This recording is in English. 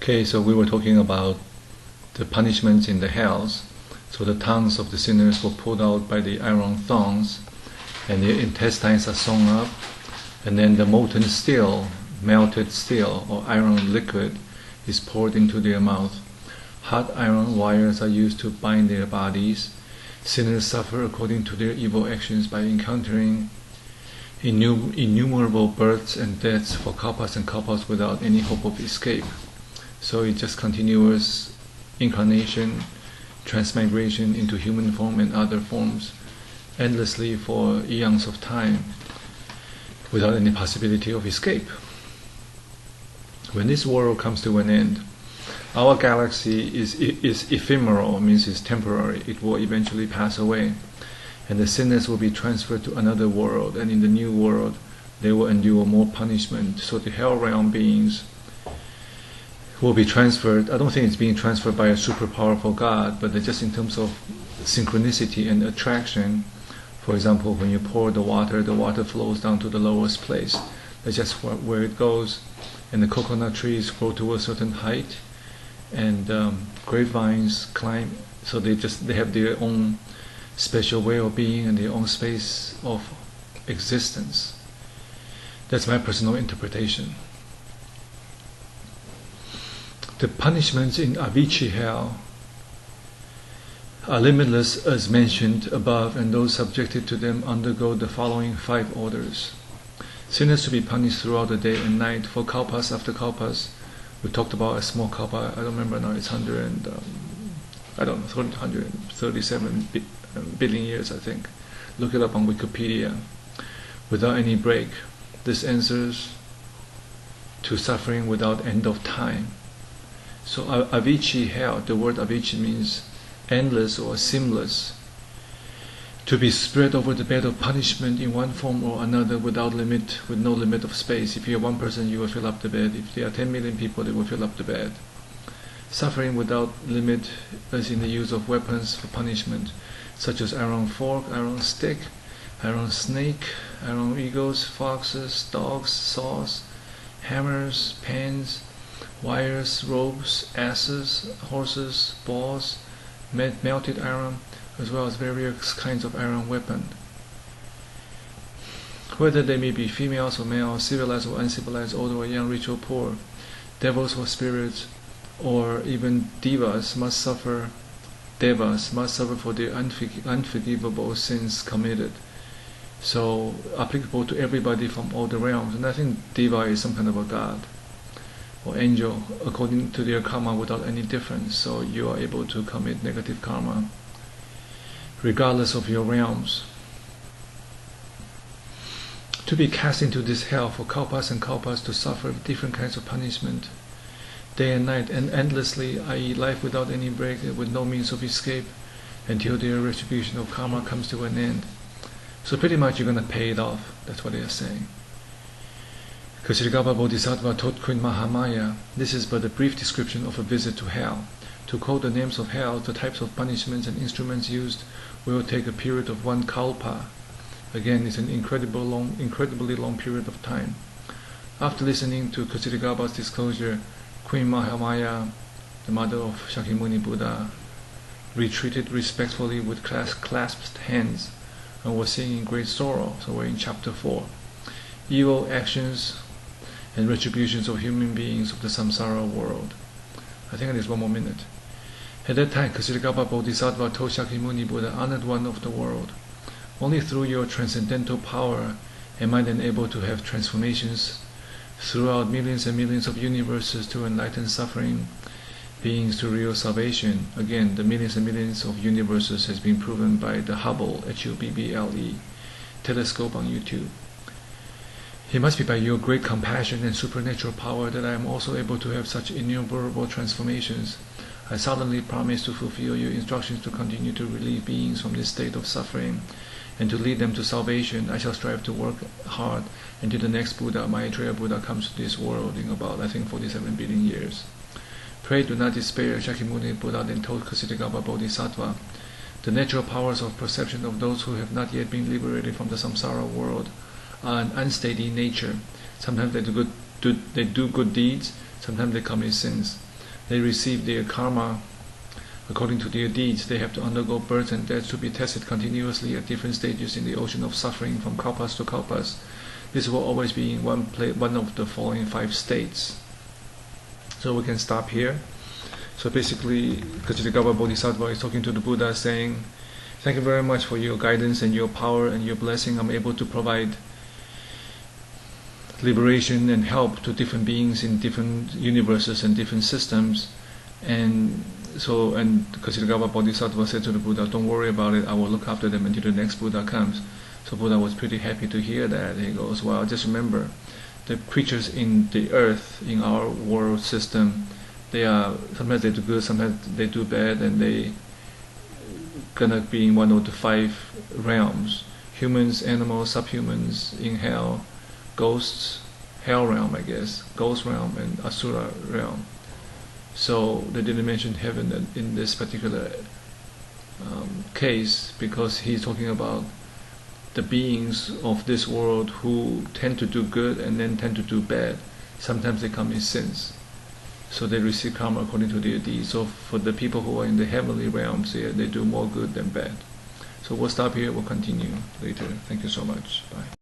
Okay, so we were talking about the punishments in the hells. So the tongues of the sinners were pulled out by the iron thongs, and their intestines are sewn up, and then the molten steel, melted steel or iron liquid is poured into their mouth. Hot iron wires are used to bind their bodies. Sinners suffer according to their evil actions by encountering innumerable births and deaths for kalpas and kalpas without any hope of escape. So it's just continuous incarnation, transmigration into human form and other forms, endlessly for eons of time, without any possibility of escape. When this world comes to an end, our galaxy is ephemeral, means it's temporary. It will eventually pass away, and the sinners will be transferred to another world, and in the new world they will endure more punishment. So the hell realm beings will be transferred. I don't think it's being transferred by a super powerful God, but just in terms of synchronicity and attraction. For example, when you pour the water flows down to the lowest place. That's just where it goes. And the coconut trees grow to a certain height, and grapevines climb. So they have their own special way of being and their own space of existence. That's my personal interpretation. The punishments in Avicii hell are limitless as mentioned above, and those subjected to them undergo the following 5 orders. Sinners to be punished throughout the day and night for kalpas after kalpas. We talked about a small kalpa, I don't remember now, it's 137 billion years, I think. Look it up on Wikipedia. Without any break. This answers to suffering without end of time. So Avicii hell, the word Avicii means endless or seamless. To be spread over the bed of punishment in one form or another without limit, with no limit of space. If you're one person, you will fill up the bed. If there are 10 million people, they will fill up the bed. Suffering without limit as in the use of weapons for punishment, such as iron fork, iron stick, iron snake, iron eagles, foxes, dogs, saws, hammers, pens, wires, ropes, asses, horses, balls, melted iron, as well as various kinds of iron weapon. Whether they may be females or males, civilized or uncivilized, old or young, rich or poor, devils or spirits, or even devas must suffer for their unforgivable sins committed. So applicable to everybody from all the realms. And I think deva is some kind of a god or angel according to their karma without any difference. So you are able to commit negative karma regardless of your realms. To be cast into this hell for kalpas and kalpas, to suffer different kinds of punishment day and night and endlessly, i.e. life without any break, with no means of escape, until their retribution of karma comes to an end. So pretty much you're going to pay it off. That's what they are saying. Kshitigarbha Bodhisattva taught Queen Mahamaya, this is but a brief description of a visit to hell. To quote the names of hell, the types of punishments and instruments used will take a period of 1 kalpa. Again, it's an incredibly long period of time. After listening to Kshitigarbha's disclosure, Queen Mahamaya, the mother of Shakyamuni Buddha, retreated respectfully with clasped hands and was saying in great sorrow. So we're in chapter 4. Evil actions and retributions of human beings of the samsara world. I think there's 1 more minute. At that time, Kshitigarbha Bodhisattva told Shakyamuni Buddha, honored one of the world, only through your transcendental power am I then able to have transformations throughout millions and millions of universes to enlighten suffering beings to real salvation. Again, the millions and millions of universes has been proven by the Hubble, Hubble, telescope on YouTube. It must be by your great compassion and supernatural power that I am also able to have such innumerable transformations. I solemnly promise to fulfill your instructions to continue to relieve beings from this state of suffering and to lead them to salvation. I shall strive to work hard until the next Buddha, Maitreya Buddha, comes to this world in about, I think, 47 billion years. Pray do not despair, Shakyamuni Buddha then told Kshitigarbha Bodhisattva. The natural powers of perception of those who have not yet been liberated from the samsara world are an unsteady nature. Sometimes they do good deeds, sometimes they commit sins. They receive their karma according to their deeds. They have to undergo birth and death to be tested continuously at different stages in the ocean of suffering from kalpas to kalpas. This will always be in one of the following 5 states. So we can stop here. So basically, Kachitagaba Bodhisattva is talking to the Buddha saying, thank you very much for your guidance and your power and your blessing. I'm able to provide liberation and help to different beings in different universes and different systems. And Kachitagaba Bodhisattva said to the Buddha, don't worry about it, I will look after them until the next Buddha comes. So Buddha was pretty happy to hear that. He goes, well, just remember, the creatures in the earth, in our world system, sometimes they do good, sometimes they do bad, and they gonna be in one of the 5 realms: humans, animals, subhumans, in hell, ghosts, hell realm, I guess, ghost realm, and asura realm. So they didn't mention heaven in this particular case, because he's talking about the beings of this world who tend to do good and then tend to do bad. Sometimes they commit sins, so they receive karma according to their deeds. So for the people who are in the heavenly realms here, they do more good than bad. So we'll stop here, we'll continue later. Thank you so much. Bye.